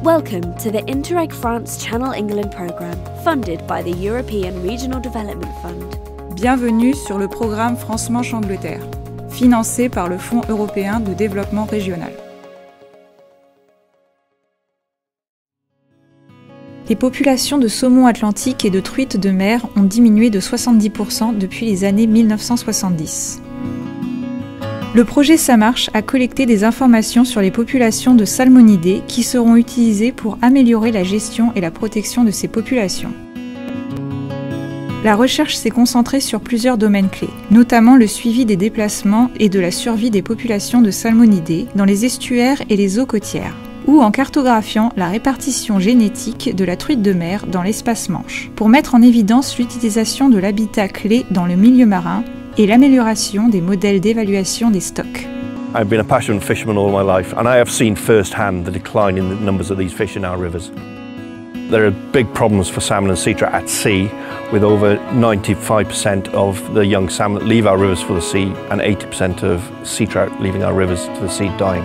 Welcome to the Interreg France Channel England programme, funded by the European Regional Development Fund. Bienvenue sur le programme France-Manche-Angleterre, financé par le Fonds européen de développement régional. Les populations de saumon atlantique et de truites de mer ont diminué de 70% depuis les années 1970. Le projet Ça marche a collecté des informations sur les populations de salmonidés qui seront utilisées pour améliorer la gestion et la protection de ces populations. La recherche s'est concentrée sur plusieurs domaines clés, notamment le suivi des déplacements et de la survie des populations de salmonidés dans les estuaires et les eaux côtières, ou en cartographiant la répartition génétique de la truite de mer dans l'espace Manche, pour mettre en évidence l'utilisation de l'habitat clé dans le milieu marin et l'amélioration des modèles d'évaluation des stocks. I've been a passionate fisherman all my life, and I have seen firsthand the decline in the numbers of these fish in our rivers. There are big problems for salmon and sea trout at sea, with over 95% of the young salmon that leave our rivers for the sea and 80% of sea trout leaving our rivers to the sea dying.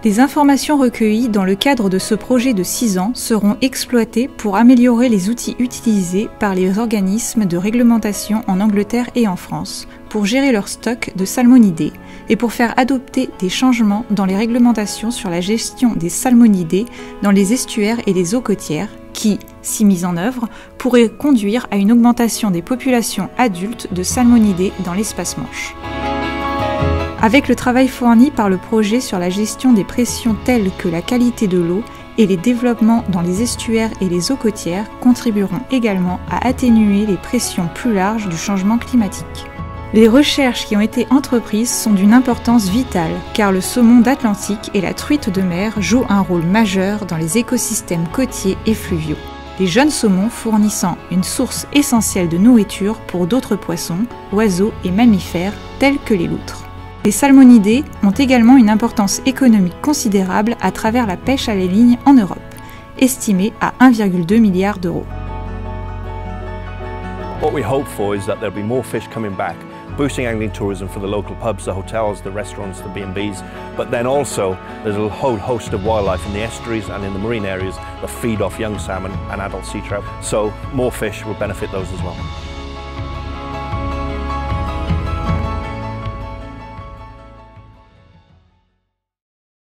Les informations recueillies dans le cadre de ce projet de 6 ans seront exploitées pour améliorer les outils utilisés par les organismes de réglementation en Angleterre et en France pour gérer leur stock de salmonidés et pour faire adopter des changements dans les réglementations sur la gestion des salmonidés dans les estuaires et les eaux côtières qui, si mis en œuvre, pourraient conduire à une augmentation des populations adultes de salmonidés dans l'espace Manche. Avec le travail fourni par le projet sur la gestion des pressions telles que la qualité de l'eau et les développements dans les estuaires et les eaux côtières contribueront également à atténuer les pressions plus larges du changement climatique. Les recherches qui ont été entreprises sont d'une importance vitale car le saumon d'Atlantique et la truite de mer jouent un rôle majeur dans les écosystèmes côtiers et fluviaux. Les jeunes saumons fournissant une source essentielle de nourriture pour d'autres poissons, oiseaux et mammifères tels que les loutres. Les salmonidés ont également une importance économique considérable à travers la pêche à la ligne en Europe, estimée à 1,2 milliard d'euros. What we hope for is that there'll be more fish coming back, boosting angling tourism for the local pubs, the hotels, the restaurants, the B&Bs, but then also there's a whole host of wildlife in the estuaries and in the marine areas that feed off young salmon and adult sea trout, so more fish will benefit those as well.